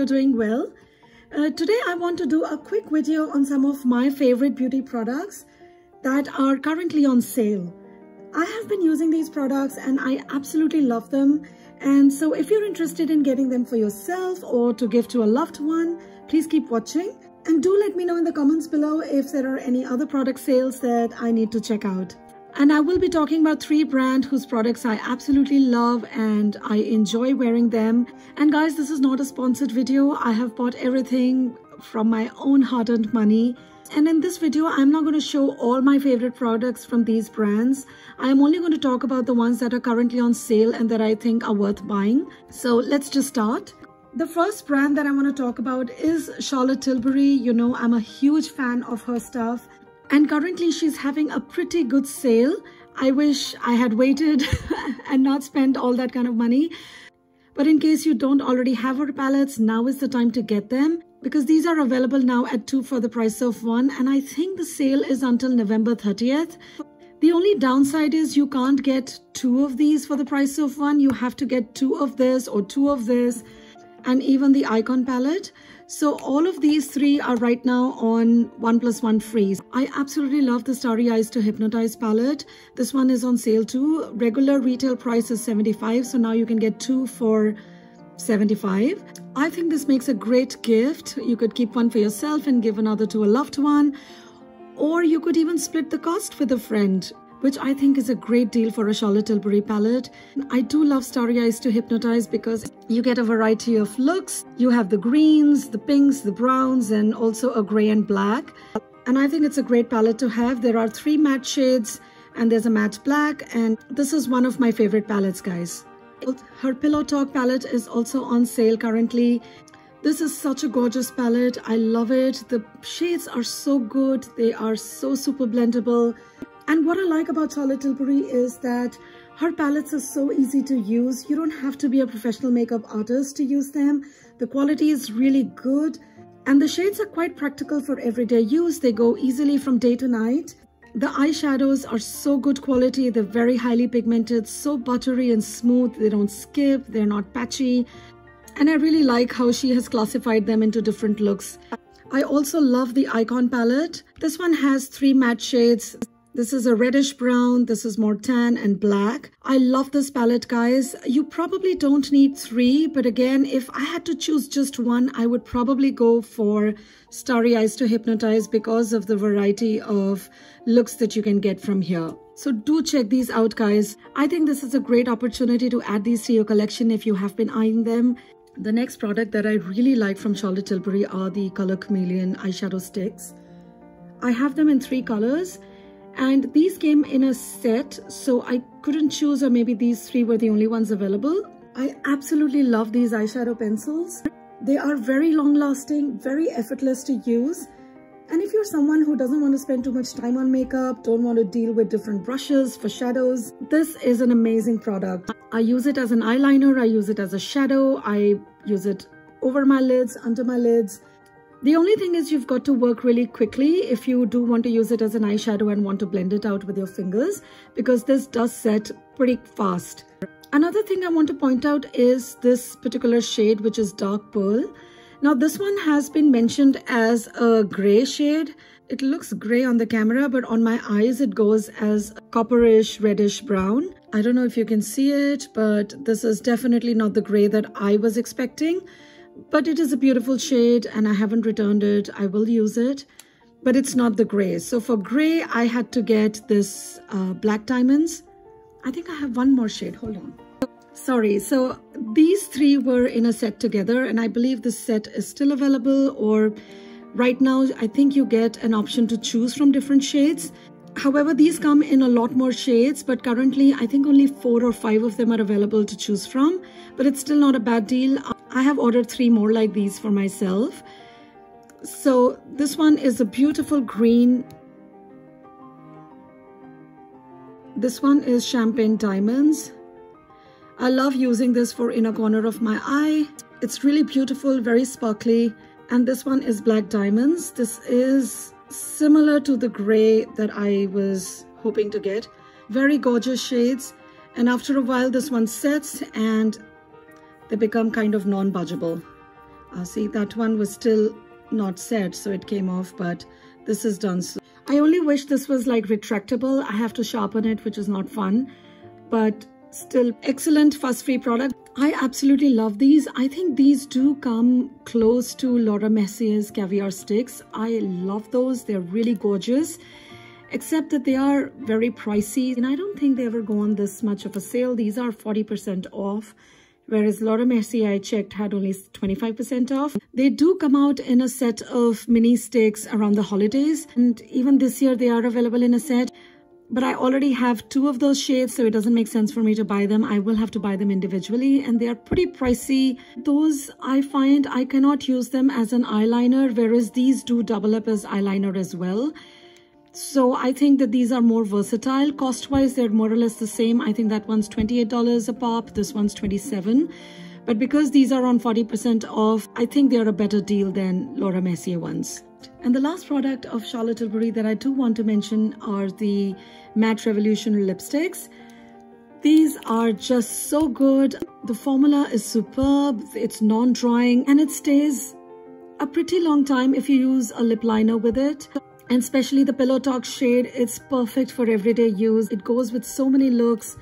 you're doing well. Today I want to do a quick video on some of my favorite beauty products that are currently on sale. I have been using these products and I absolutely love them. And so if you're interested in getting them for yourself or to give to a loved one, please keep watching. And do let me know in the comments below if there are any other product sales that I need to check out. And I will be talking about 3 brands whose products I absolutely love and I enjoy wearing them. And guys, this is not a sponsored video. I have bought everything from my own hard-earned money. And in this video, I'm not going to show all my favorite products from these brands. I'm only going to talk about the ones that are currently on sale and that I think are worth buying. So let's just start. The first brand that I want to talk about is Charlotte Tilbury. You know, I'm a huge fan of her stuff. And currently she's having a pretty good sale. I wish I had waited and not spent all that kind of money. But in case you don't already have her palettes, now is the time to get them. Because these are available now at 2 for the price of 1. And I think the sale is until November 30th. The only downside is you can't get 2 of these for the price of 1. You have to get 2 of this or 2 of this. And even the Icon palette. So all of these 3 are right now on 1+1 free. I absolutely love the Starry Eyes to Hypnotize palette. This one is on sale too. Regular retail price is $75. So now you can get 2 for $75. I think this makes a great gift. You could keep one for yourself and give another to a loved one. Or you could even split the cost with a friend, which I think is a great deal for a Charlotte Tilbury palette. I do love Starry Eyes to Hypnotize because you get a variety of looks. You have the greens, the pinks, the browns, and also a gray and black. And I think it's a great palette to have. There are 3 matte shades and there's a matte black. And this is one of my favorite palettes, guys. Her Pillow Talk palette is also on sale currently. This is such a gorgeous palette. I love it. The shades are so good. They are so super blendable. And what I like about Charlotte Tilbury is that her palettes are so easy to use. You don't have to be a professional makeup artist to use them. The quality is really good. And the shades are quite practical for everyday use. They go easily from day to night. The eyeshadows are so good quality. They're very highly pigmented, so buttery and smooth. They don't skip. They're not patchy. And I really like how she has classified them into different looks. I also love the Icon palette. This one has 3 matte shades. This is a reddish brown, this is more tan and black. I love this palette, guys. You probably don't need 3, but again, if I had to choose just one, I would probably go for Starry Eyes to Hypnotize because of the variety of looks that you can get from here. So do check these out, guys. I think this is a great opportunity to add these to your collection if you have been eyeing them. The next product that I really like from Charlotte Tilbury are the Color Chameleon eyeshadow sticks. I have them in 3 colors. And these came in a set, so I couldn't choose, or maybe these 3 were the only ones available. I absolutely love these eyeshadow pencils. They are very long lasting, very effortless to use. And if you're someone who doesn't want to spend too much time on makeup, don't want to deal with different brushes for shadows, this is an amazing product. I use it as an eyeliner, I use it as a shadow, I use it over my lids, under my lids. The only thing is you've got to work really quickly if you do want to use it as an eyeshadow and want to blend it out with your fingers, because this does set pretty fast. Another thing I want to point out is this particular shade, which is Dark Pearl. Now this one has been mentioned as a gray shade. It looks gray on the camera, but on my eyes it goes as copperish, reddish brown. I don't know if you can see it, but this is definitely not the gray that I was expecting. But it is a beautiful shade and I haven't returned it. I will use it, but it's not the gray. So for gray, I had to get this Black Diamonds. I think I have one more shade. Hold on. Sorry. So these 3 were in a set together and I believe this set is still available, or right now, I think you get an option to choose from different shades. However, these come in a lot more shades, but currently I think only 4 or 5 of them are available to choose from, but it's still not a bad deal. I have ordered 3 more like these for myself. So this one is a beautiful green. This one is Champagne Diamonds. I love using this for inner corner of my eye. It's really beautiful, very sparkly. And this one is Black Diamonds. This is similar to the gray that I was hoping to get. Very gorgeous shades. And after a while, this one sets and they become kind of non-budgeable. See, that one was still not set, so it came off, but this is done. So I only wish this was like retractable. I have to sharpen it, which is not fun, but still excellent fuss-free product. I absolutely love these. I think these do come close to Laura Mercier's caviar sticks. I love those. They're really gorgeous, except that they are very pricey, and I don't think they ever go on this much of a sale. These are 40% off, whereas Laura Mercier, I checked, had only 25% off. They do come out in a set of mini sticks around the holidays, and even this year they are available in a set. But I already have 2 of those shades, so it doesn't make sense for me to buy them. I will have to buy them individually, and they are pretty pricey. Those, I find I cannot use them as an eyeliner, whereas these do double up as eyeliner as well. So I think that these are more versatile. Cost-wise, they're more or less the same. I think that one's $28 a pop. This one's $27. But because these are on 40% off, I think they're a better deal than Laura Mercier ones. And the last product of Charlotte Tilbury that I do want to mention are the Matte Revolution lipsticks. These are just so good. The formula is superb. It's non-drying and it stays a pretty long time if you use a lip liner with it. And especially the Pillow Talk shade, it's perfect for everyday use. It goes with so many looks.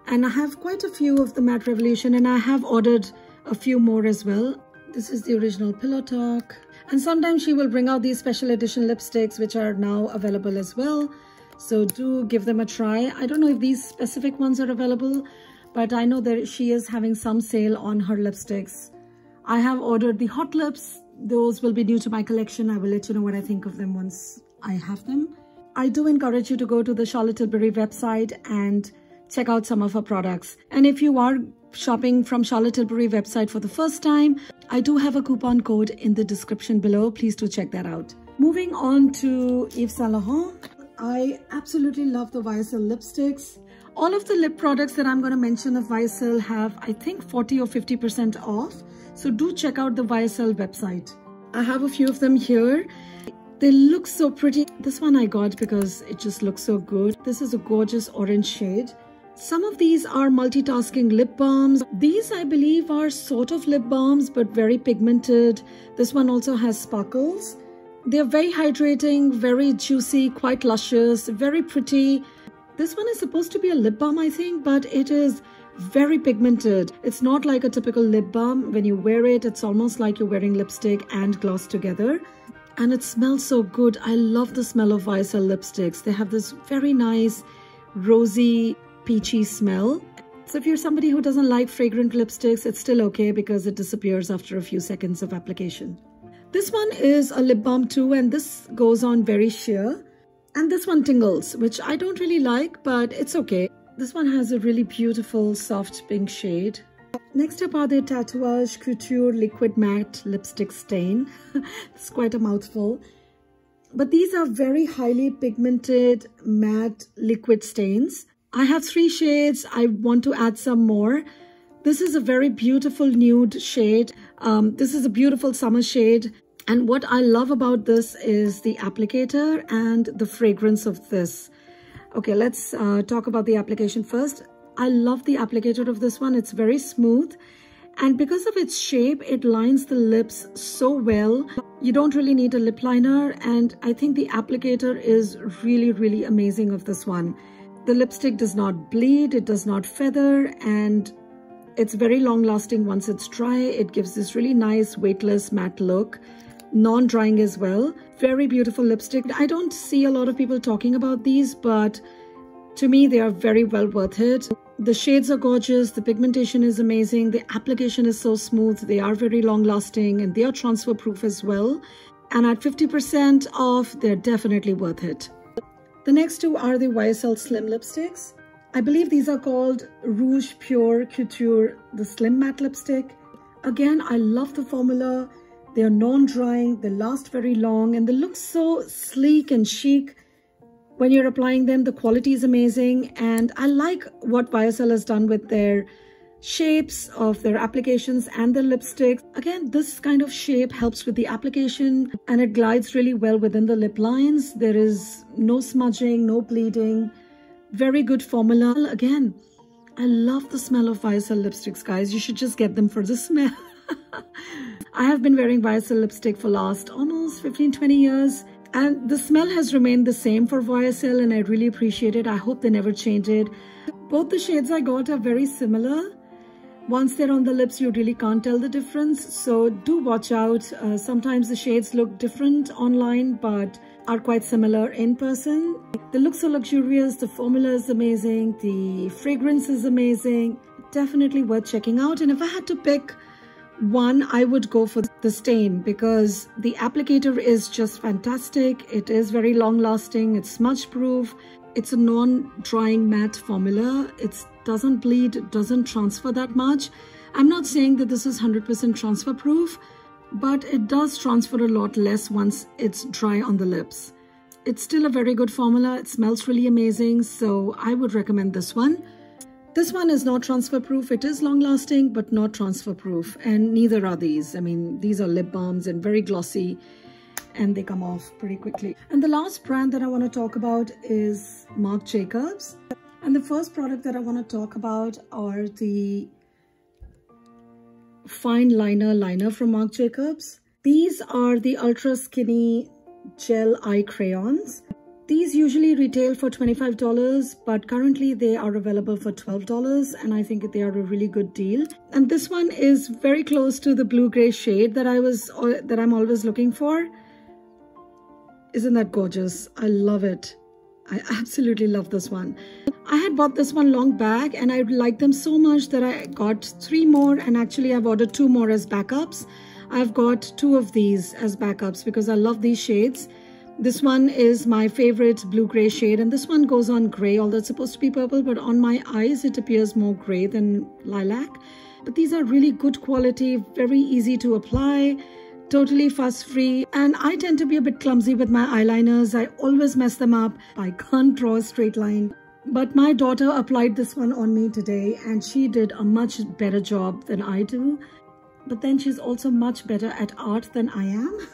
And I have quite a few of the Matte Revolution, and I have ordered a few more as well. This is the original Pillow Talk. And sometimes she will bring out these special edition lipsticks, which are now available as well. So do give them a try. I don't know if these specific ones are available, but I know that she is having some sale on her lipsticks. I have ordered the Hot Lips. Those will be new to my collection. I will let you know what I think of them once I have them. I do encourage you to go to the Charlotte Tilbury website and check out some of her products. And if you are shopping from Charlotte Tilbury website for the first time, I do have a coupon code in the description below. Please do check that out. Moving on to Yves Saint Laurent. I absolutely love the YSL lipsticks. All of the lip products that I'm going to mention of YSL have, I think, 40 or 50% off. So do check out the YSL website. I have a few of them here. They look so pretty. This one I got because it just looks so good. This is a gorgeous orange shade. Some of these are multitasking lip balms. These, I believe, are sort of lip balms, but very pigmented. This one also has sparkles. They're very hydrating, very juicy, quite luscious, very pretty. This one is supposed to be a lip balm, I think, but it is very pigmented. It's not like a typical lip balm. When you wear it, it's almost like you're wearing lipstick and gloss together. And it smells so good. I love the smell of YSL lipsticks. They have this very nice, rosy, peachy smell. So if you're somebody who doesn't like fragrant lipsticks, it's still okay because it disappears after a few seconds of application. This one is a lip balm too, and this goes on very sheer. And this one tingles, which I don't really like, but it's okay. This one has a really beautiful soft pink shade. Next up are the Tatouage Couture Liquid Matte Lipstick Stain. It's quite a mouthful. But these are very highly pigmented matte liquid stains. I have 3 shades. I want to add some more. This is a very beautiful nude shade. This is a beautiful summer shade. And what I love about this is the applicator and the fragrance of this. Okay, let's talk about the application first. I love the applicator of this one. It's very smooth. And because of its shape, it lines the lips so well. You don't really need a lip liner. And I think the applicator is really, really amazing of this one. The lipstick does not bleed. It does not feather. And it's very long lasting once it's dry. It gives this really nice weightless matte look. Non-drying as well. Very beautiful lipstick. I don't see a lot of people talking about these, but to me, they are very well worth it. The shades are gorgeous. The pigmentation is amazing. The application is so smooth. They are very long lasting and they are transfer proof as well. And at 50% off, they're definitely worth it. The next 2 are the YSL Slim lipsticks. I believe these are called Rouge Pure Couture, the Slim Matte Lipstick. Again, I love the formula. They are non-drying, they last very long, and they look so sleek and chic. When you're applying them, the quality is amazing. And I like what YSL has done with their shapes of their applications and their lipsticks. Again, this kind of shape helps with the application and it glides really well within the lip lines. There is no smudging, no bleeding. Very good formula. Again, I love the smell of YSL lipsticks, guys. You should just get them for the smell. I have been wearing YSL lipstick for last almost 15-20 years. And the smell has remained the same for YSL and I really appreciate it. I hope they never change it. Both the shades I got are very similar. Once they're on the lips, you really can't tell the difference. So do watch out. Sometimes the shades look different online, but are quite similar in person. They look so luxurious. The formula is amazing. The fragrance is amazing. Definitely worth checking out. And if I had to pick one, I would go for the Stain because the applicator is just fantastic. It is very long lasting. It's smudge proof. It's a non-drying matte formula. It doesn't bleed, it doesn't transfer that much. I'm not saying that this is 100% transfer proof, but it does transfer a lot less once it's dry on the lips. It's still a very good formula. It smells really amazing. So I would recommend this one. This one is not transfer proof. It is long lasting, but not transfer proof. And neither are these. I mean, these are lip balms and very glossy and they come off pretty quickly. And the last brand that I want to talk about is Marc Jacobs. And the first product that I want to talk about are the fine liner from Marc Jacobs. These are the ultra skinny gel eye crayons. These usually retail for $25, but currently they are available for $12 and I think they are a really good deal. And this one is very close to the blue-gray shade that I'm always looking for. Isn't that gorgeous? I love it. I absolutely love this one. I had bought this one long back and I liked them so much that I got 3 more and actually I've ordered 2 more as backups. I've got 2 of these as backups because I love these shades. This one is my favorite blue-gray shade and this one goes on gray, although it's supposed to be purple, but on my eyes it appears more gray than lilac. But these are really good quality, very easy to apply. Totally fuss-free, and I tend to be a bit clumsy with my eyeliners. I always mess them up. I can't draw a straight line. But my daughter applied this one on me today and she did a much better job than I do. But then she's also much better at art than I am.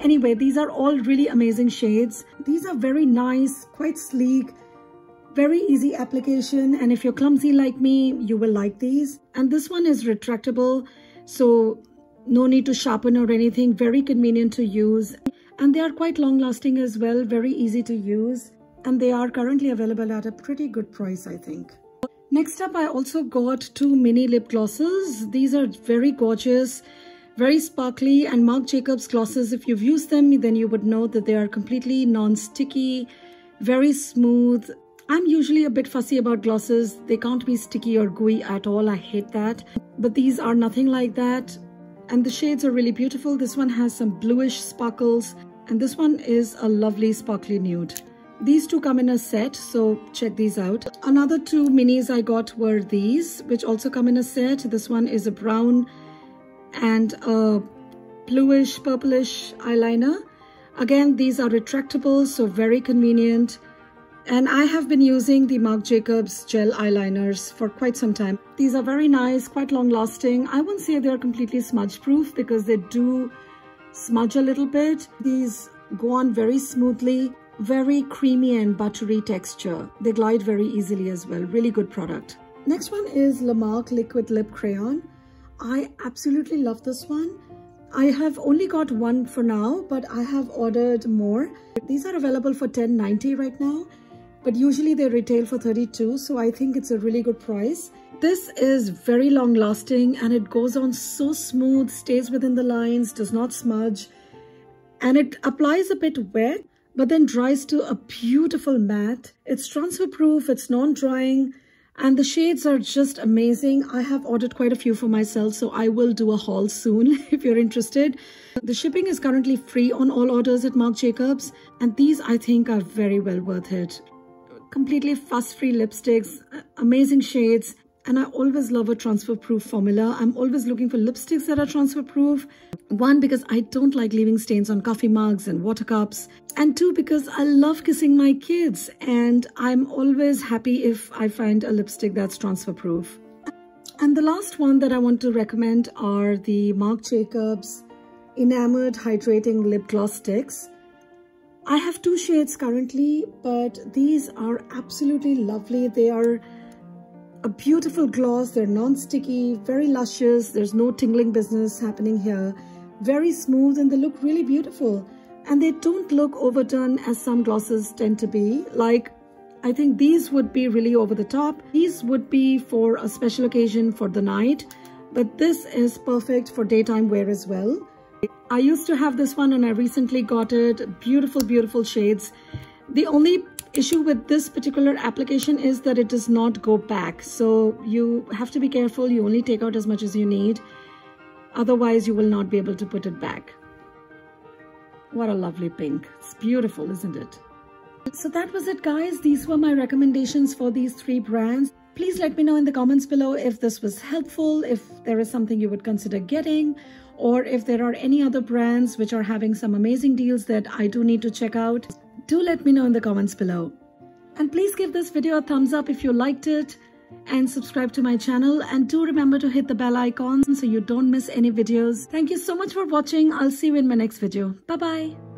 Anyway, these are all really amazing shades. These are very nice, quite sleek, very easy application. And if you're clumsy like me, you will like these. And this one is retractable, so no need to sharpen or anything, very convenient to use. And they are quite long lasting as well, very easy to use. And they are currently available at a pretty good price, I think. Next up, I also got 2 mini lip glosses. These are very gorgeous, very sparkly, and Marc Jacobs glosses, if you've used them, then you would know that they are completely non-sticky, very smooth. I'm usually a bit fussy about glosses. They can't be sticky or gooey at all. I hate that. But these are nothing like that. And the shades are really beautiful. This one has some bluish sparkles and this one is a lovely sparkly nude. These 2 come in a set, so check these out. Another 2 minis I got were these, which also come in a set. This one is a brown and a bluish purplish eyeliner. Again, these are retractable, so very convenient. And I have been using the Marc Jacobs gel eyeliners for quite some time. These are very nice, quite long lasting. I wouldn't say they're completely smudge proof because they do smudge a little bit. These go on very smoothly, very creamy and buttery texture. They glide very easily as well. Really good product. Next one is Lamarque Liquid Lip Crayon. I absolutely love this one. I have only got 1 for now, but I have ordered more. These are available for $10.90 right now. But usually they retail for $32, so I think it's a really good price. This is very long lasting and it goes on so smooth, stays within the lines, does not smudge. And it applies a bit wet, but then dries to a beautiful matte. It's transfer proof, it's non-drying, and the shades are just amazing. I have ordered quite a few for myself, so I will do a haul soon if you're interested. The shipping is currently free on all orders at Marc Jacobs, and these I think are very well worth it. Completely fuss-free lipsticks, amazing shades, and I always love a transfer-proof formula. I'm always looking for lipsticks that are transfer-proof. 1, because I don't like leaving stains on coffee mugs and water cups. And 2, because I love kissing my kids, and I'm always happy if I find a lipstick that's transfer-proof. And the last one that I want to recommend are the Marc Jacobs Enamored Hydrating Lip Gloss Sticks. I have 2 shades currently, but these are absolutely lovely. They are a beautiful gloss. They're non-sticky, very luscious. There's no tingling business happening here. very smooth, and they look really beautiful. And they don't look overdone as some glosses tend to be. Like, I think these would be really over the top. These would be for a special occasion for the night, but this is perfect for daytime wear as well. I used to have this one and I recently got it. Beautiful, beautiful shades. The only issue with this particular application is that it does not go back. So you have to be careful. You only take out as much as you need. Otherwise, you will not be able to put it back. What a lovely pink. It's beautiful, isn't it? So that was it, guys. These were my recommendations for these 3 brands. Please let me know in the comments below if this was helpful, if there is something you would consider getting, or if there are any other brands which are having some amazing deals that I do need to check out. Do let me know in the comments below. And please give this video a thumbs up if you liked it, and subscribe to my channel, and do remember to hit the bell icon so you don't miss any videos. Thank you so much for watching. I'll see you in my next video. Bye bye.